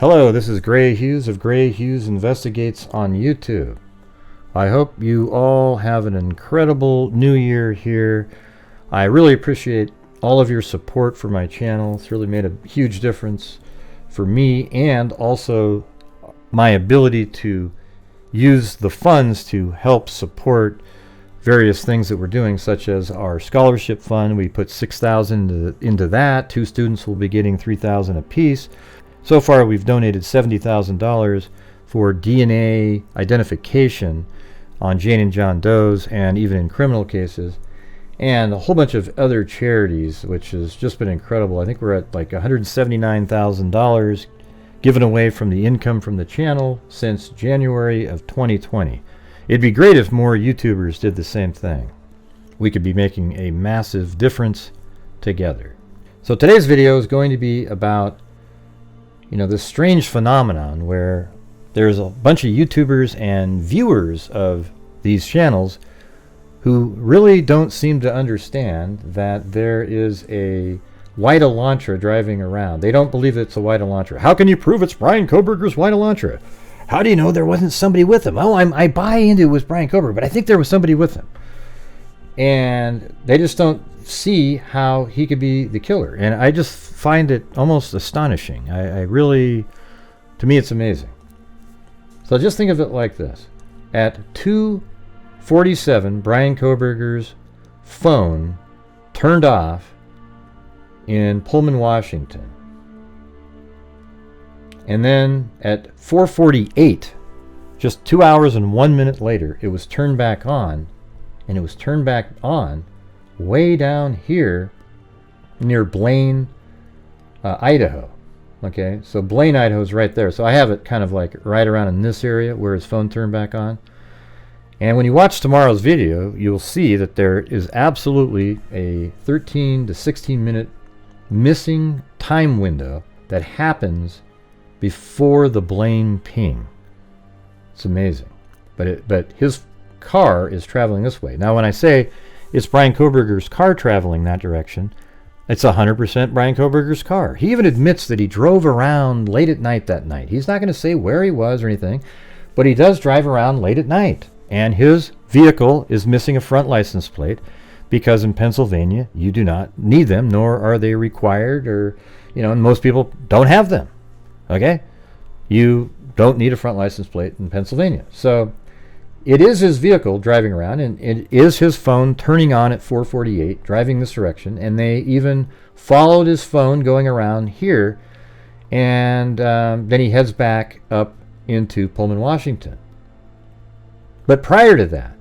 Hello, this is Grant Hughes of Grant Hughes Investigates on YouTube. I hope you all have an incredible new year here. I really appreciate all of your support for my channel. It's really made a huge difference for me and also my ability to use the funds to help support various things that we're doing, such as our scholarship fund. We put $6,000 into that. 2 students will be getting $3,000 apiece. So far, we've donated $70,000 for DNA identification on Jane and John Does, and even in criminal cases, and a whole bunch of other charities, which has just been incredible. I think we're at like $179,000 given away from the income from the channel since January of 2020. It'd be great if more YouTubers did the same thing. We could be making a massive difference together. So today's video is going to be about this strange phenomenon where there's a bunch of YouTubers and viewers of these channels who really don't seem to understand that there is a white Elantra driving around. They don't believe it's a white Elantra. How can you prove it's Brian Kohberger's white Elantra? How do you know there wasn't somebody with him? Oh, I buy into it was Brian Kohberger, but I think there was somebody with him. And they just don't see how he could be the killer. And I just find it almost astonishing. I really, to me, it's amazing. So just think of it like this. At 2:47, Brian Kohberger's phone turned off in Pullman, Washington. And then at 4:48, just 2 hours and 1 minute later, it was turned back on. And it was turned back on way down here near Blaine, Idaho. Okay, so Blaine, Idaho is right there. So I have it kind of like right around in this area where his phone turned back on. And when you watch tomorrow's video, you'll see that there is absolutely a 13 to 16 minute missing time window that happens before the Blaine ping. It's amazing. But his car is traveling this way. Now when I say it's Brian Kohberger's car traveling that direction, it's 100% Brian Kohberger's car. He even admits that he drove around late at night that night. He's not going to say where he was or anything, but he does drive around late at night. And his vehicle is missing a front license plate because in Pennsylvania you do not need them, nor are they required, or and most people don't have them. Okay? You don't need a front license plate in Pennsylvania. So it is his vehicle driving around, and it is his phone turning on at 4:48, driving this direction, and they even followed his phone going around here, and then he heads back up into Pullman, Washington. But prior to that,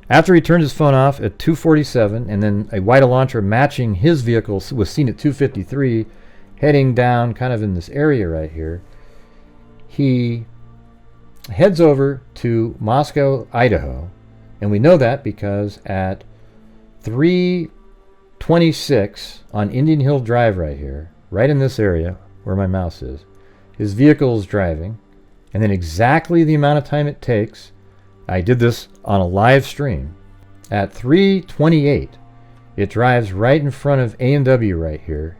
after he turned his phone off at 2:47, and then a white Elantra matching his vehicle was seen at 2:53, heading down kind of in this area right here, he heads over to Moscow, Idaho, and we know that because at 3:26 on Indian Hill Drive right here, right in this area where my mouse is, his vehicle is driving, and then exactly the amount of time it takes, I did this on a live stream, at 3:28 it drives right in front of A&W right here,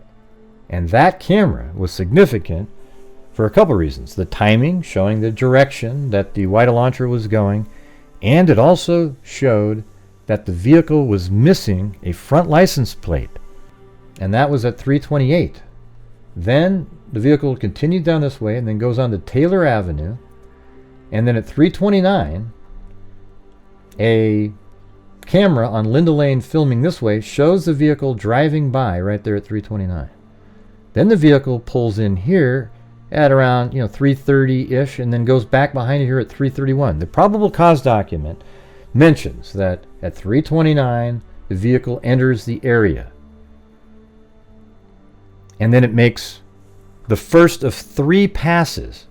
and that camera was significant for a couple reasons. The timing, showing the direction that the white Elantra was going, and it also showed that the vehicle was missing a front license plate. And that was at 3:28. Then the vehicle continued down this way and then goes on to Taylor Avenue. And then at 3:29, a camera on Linda Lane filming this way shows the vehicle driving by right there at 3:29. Then the vehicle pulls in here at around 3:30-ish, and then goes back behind it here at 3:31. The probable cause document mentions that at 3:29 the vehicle enters the area, and then it makes the first of 3 passes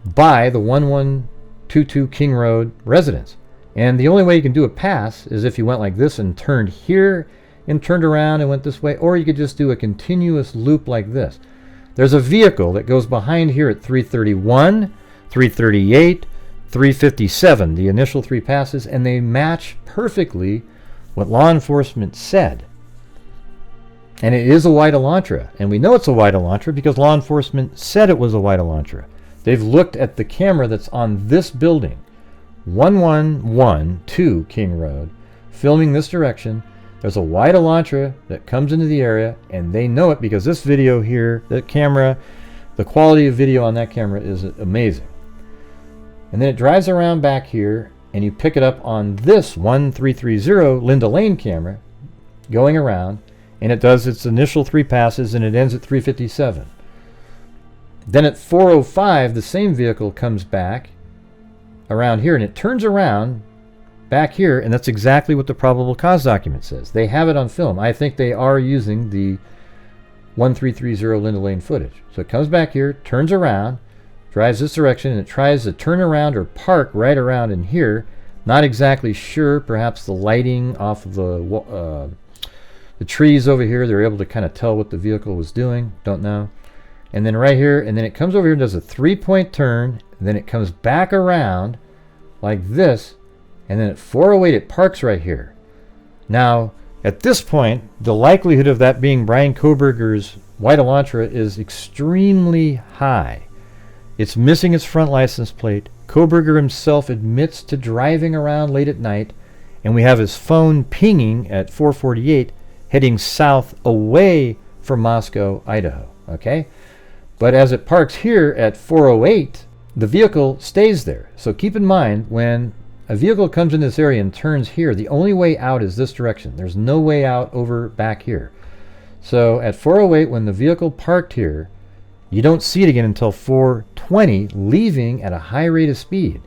by the 1122 King Road residence. And the only way you can do a pass is if you went like this and turned here and turned around and went this way, or you could just do a continuous loop like this. There's a vehicle that goes behind here at 3:31, 3:38, 3:57, the initial 3 passes, and they match perfectly what law enforcement said. And it is a white Elantra. And we know it's a white Elantra because law enforcement said it was a white Elantra. They've looked at the camera that's on this building, 1112 King Road, filming this direction. There's a white Elantra that comes into the area, and they know it because this video here, the camera, the quality of video on that camera is amazing. And then it drives around back here, and you pick it up on this 1330 Linda Lane camera going around, and it does its initial 3 passes, and it ends at 357. Then at 405, the same vehicle comes back around here, and it turns around back here, and that's exactly what the probable cause document says. They have it on film. I think they are using the 1330 Linda Lane footage. So it comes back here, turns around, drives this direction, and it tries to turn around or park right around in here. Not exactly sure. Perhaps the lighting off of the trees over here, they're able to kind of tell what the vehicle was doing. Don't know. And then right here, and then it comes over here and does a 3-point turn, and then it comes back around like this, and then at 408 it parks right here. Now, at this point, the likelihood of that being Brian Kohberger's white Elantra is extremely high. It's missing its front license plate. Kohberger himself admits to driving around late at night, and we have his phone pinging at 448, heading south away from Moscow, Idaho. Okay? But as it parks here at 408, the vehicle stays there. So keep in mind, when a vehicle comes in this area and turns here, the only way out is this direction. There's no way out over back here. So at 408, when the vehicle parked here, you don't see it again until 420, leaving at a high rate of speed.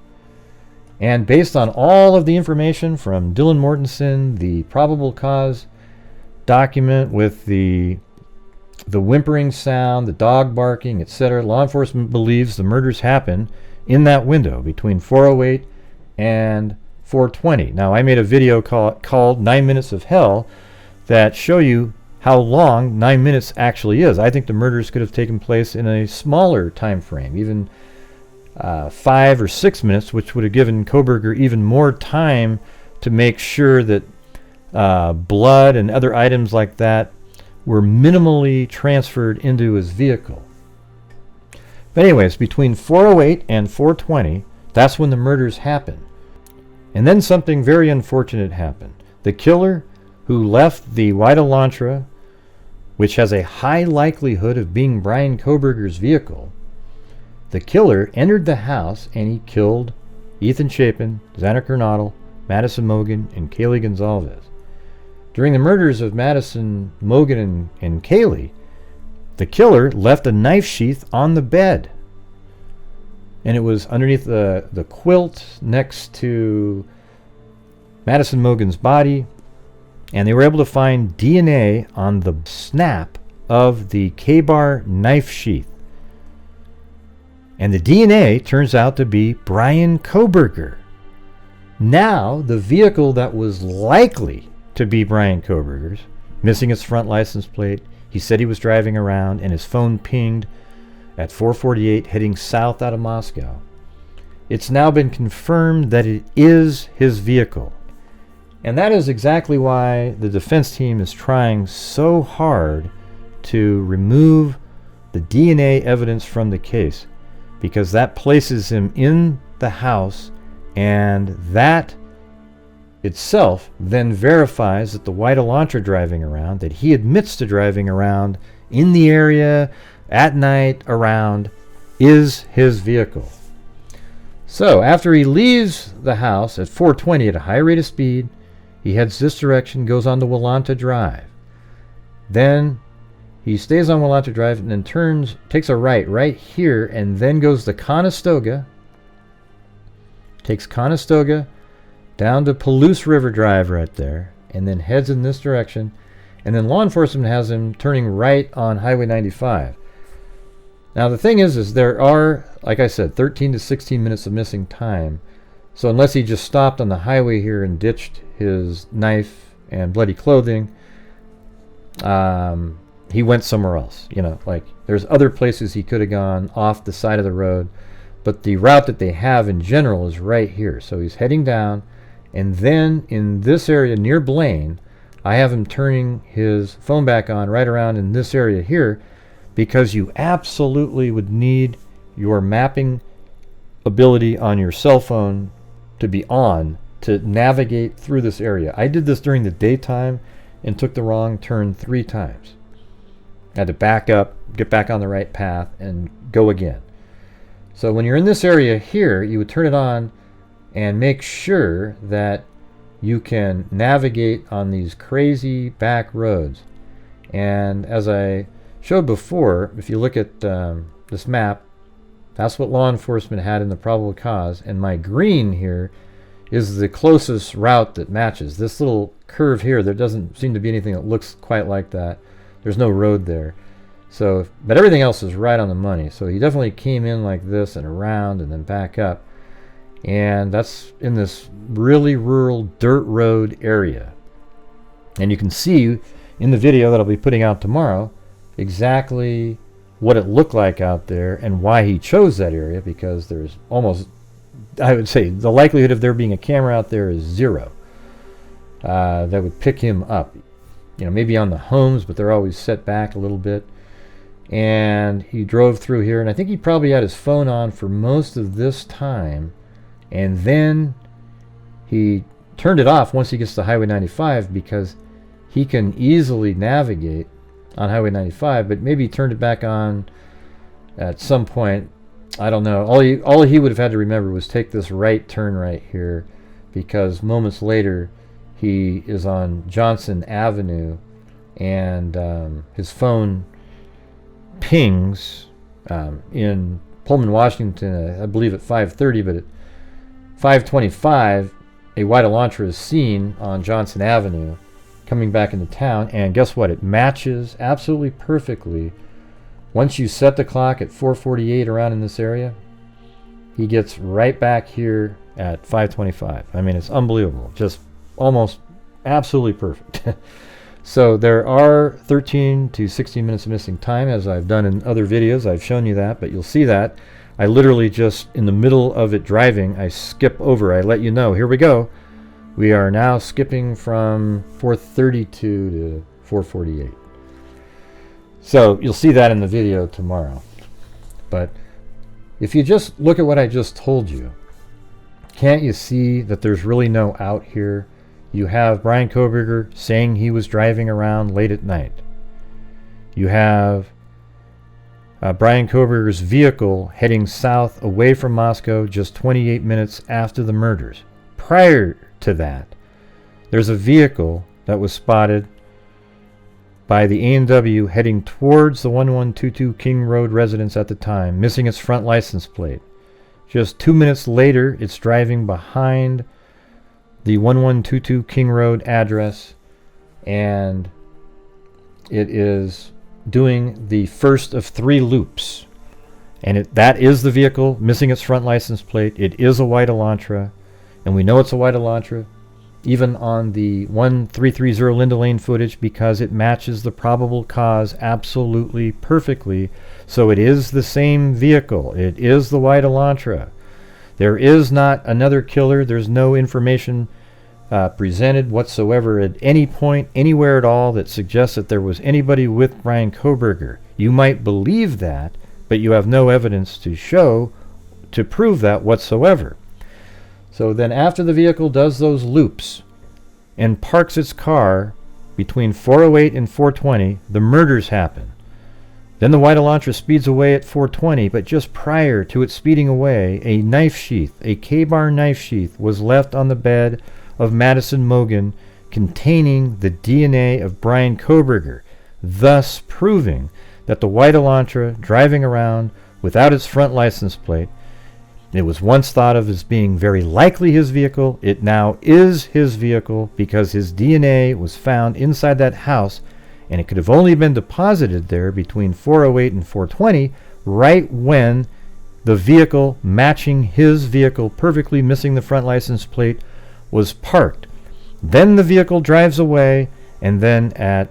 And based on all of the information from Dylan Mortensen, the probable cause document with the whimpering sound, the dog barking, etc., law enforcement believes the murders happened in that window between 408 and 420. Now, I made a video called 9 Minutes of Hell that show you how long 9 minutes actually is. I think the murders could have taken place in a smaller time frame, even 5 or 6 minutes, which would have given Kohberger even more time to make sure that blood and other items like that were minimally transferred into his vehicle. But anyways, between 408 and 420, that's when the murders happen. And then something very unfortunate happened. The killer who left the white Elantra, which has a high likelihood of being Brian Kohberger's vehicle, the killer entered the house and he killed Ethan Chapin, Xander Kernodle, Madison Mogen, and Kaylee Gonzalez. During the murders of Madison, Mogen, and Kaylee, the killer left a knife sheath on the bed. And it was underneath the quilt next to Madison Mogen's body. And they were able to find DNA on the snap of the K-bar knife sheath. And the DNA turns out to be Brian Kohberger. Now, the vehicle that was likely to be Brian Kohberger's, missing its front license plate, he said he was driving around, and his phone pinged at 448 heading south out of Moscow. It's now been confirmed that it is his vehicle. And that is exactly why the defense team is trying so hard to remove the DNA evidence from the case, because that places him in the house, and that itself then verifies that the white Elantra driving around, that he admits to driving around in the area at night around, is his vehicle. So after he leaves the house at 420 at a high rate of speed, he heads this direction, goes on to Elantra Drive. Then he stays on Elantra Drive and then takes a right here, and then goes to Conestoga, takes Conestoga down to Palouse River Drive right there, and then heads in this direction. And then law enforcement has him turning right on Highway 95. Now the thing is there are, like I said, 13 to 16 minutes of missing time. So unless he just stopped on the highway here and ditched his knife and bloody clothing, he went somewhere else. You know, like there's other places he could have gone off the side of the road, but the route that they have in general is right here. So he's heading down, and then in this area near Blaine, I have him turning his phone back on right around in this area here, because you absolutely would need your mapping ability on your cell phone to be on to navigate through this area. I did this during the daytime and took the wrong turn 3 times. I had to back up, get back on the right path, and go again. So when you're in this area here, you would turn it on and make sure that you can navigate on these crazy back roads. And as I showed before, if you look at this map, that's what law enforcement had in the probable cause, and my green here is the closest route that matches. This little curve here, there doesn't seem to be anything that looks quite like that. There's no road there. So, but everything else is right on the money. So he definitely came in like this and around and then back up. And that's in this really rural dirt road area. And you can see in the video that I'll be putting out tomorrow exactly what it looked like out there and why he chose that area, because there's almost, I would say, the likelihood of there being a camera out there is 0 that would pick him up. You know, maybe on the homes, but they're always set back a little bit. And he drove through here, and I think he probably had his phone on for most of this time, and then he turned it off once he gets to Highway 95, because he can easily navigate on Highway 95, but maybe he turned it back on at some point. I don't know. All he would have had to remember was take this right turn right here, because moments later he is on Johnson Avenue, and his phone pings in Pullman, Washington, I believe at 5:30, but at 5:25 a white Elantra is seen on Johnson Avenue coming back into town, and guess what? It matches absolutely perfectly. Once you set the clock at 4:48 around in this area, he gets right back here at 5:25. I mean, it's unbelievable. Just almost absolutely perfect. So there are 13 to 16 minutes of missing time, as I've done in other videos. I've shown you that, but you'll see that I literally just, in the middle of it driving, I skip over. I let you know, here we go. We are now skipping from 4:32 to 4:48. So you'll see that in the video tomorrow. But if you just look at what I just told you, can't you see that there's really no out here? You have Brian Kohberger saying he was driving around late at night. You have Brian Kohberger's vehicle heading south away from Moscow just 28 minutes after the murders. Prior to that, there's a vehicle that was spotted by the A&W heading towards the 1122 King Road residence at the time, missing its front license plate. Just 2 minutes later, it's driving behind the 1122 King Road address, and it is doing the first of 3 loops. And that is the vehicle missing its front license plate. It is a white Elantra, and we know it's a white Elantra even on the 1330 Linda Lane footage, because it matches the probable cause absolutely perfectly. So it is the same vehicle. It is the white Elantra. There is not another killer. There's no information presented whatsoever at any point, anywhere at all, that suggests that there was anybody with Brian Kohberger. You might believe that, but you have no evidence to show to prove that whatsoever. So then after the vehicle does those loops and parks its car between 408 and 420, the murders happen. Then the white Elantra speeds away at 420, but just prior to it speeding away, a knife sheath, a K-bar knife sheath, was left on the bed of Madison Mogan containing the DNA of Brian Kohberger, thus proving that the white Elantra driving around without its front license plate, it was once thought of as being very likely his vehicle. It now is his vehicle, because his DNA was found inside that house, and it could have only been deposited there between 408 and 420, right when the vehicle matching his vehicle, perfectly missing the front license plate, was parked. Then the vehicle drives away, and then at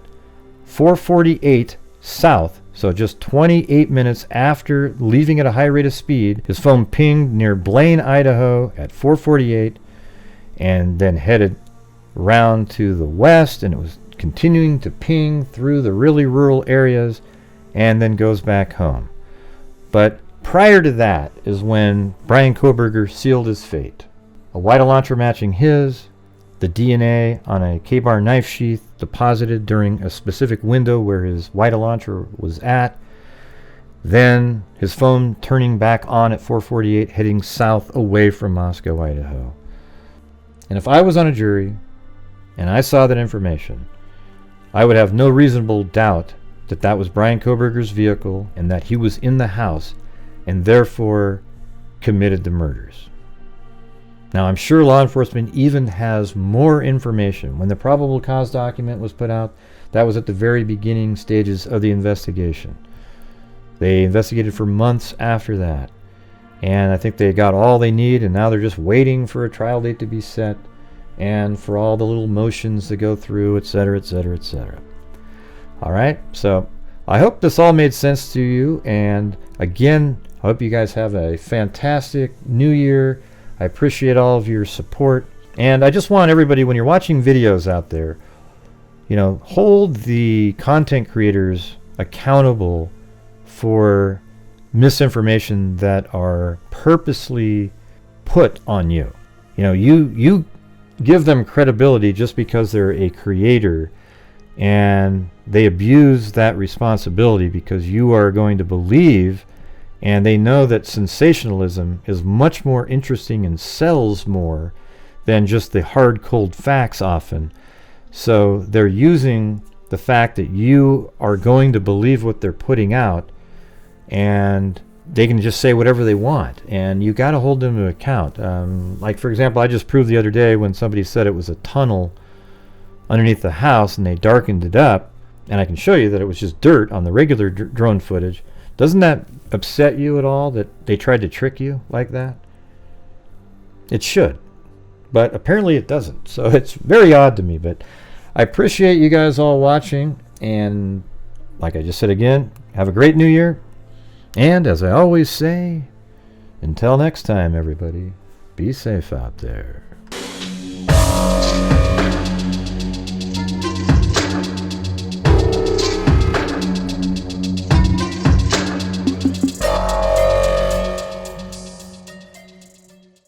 4:48 south, so just 28 minutes after leaving at a high rate of speed, his phone pinged near Blaine, Idaho at 4:48, and then headed round to the west, and it was continuing to ping through the really rural areas and then goes back home. But prior to that is when Brian Kohberger sealed his fate. A white Elantra matching his, the DNA on a K-bar knife sheath deposited during a specific window where his white Elantra was at, then his phone turning back on at 4:48 heading south away from Moscow, Idaho. And if I was on a jury and I saw that information, I would have no reasonable doubt that that was Brian Kohberger's vehicle and that he was in the house and therefore committed the murders. Now, I'm sure law enforcement even has more information. When the probable cause document was put out, that was at the very beginning stages of the investigation. They investigated for months after that, and I think they got all they need, and now they're just waiting for a trial date to be set and for all the little motions to go through, etc., etc., etc. All right, so I hope this all made sense to you, and again, I hope you guys have a fantastic new year. I appreciate all of your support, and I just want everybody, when you're watching videos out there, hold the content creators accountable for misinformation that are purposely put on you. You give them credibility just because they're a creator, and they abuse that responsibility because you are going to believe, and they know that sensationalism is much more interesting and sells more than just the hard, cold facts often. So they're using the fact that you are going to believe what they're putting out, and they can just say whatever they want, and you got to hold them to account. Like, for example, I just proved the other day when somebody said it was a tunnel underneath the house and they darkened it up, and I can show you that it was just dirt on the regular drone footage. Doesn't that upset you at all that they tried to trick you like that? It should, but apparently it doesn't. So it's very odd to me, but I appreciate you guys all watching, and like I just said again, have a great new year, and as I always say, until next time, everybody, be safe out there.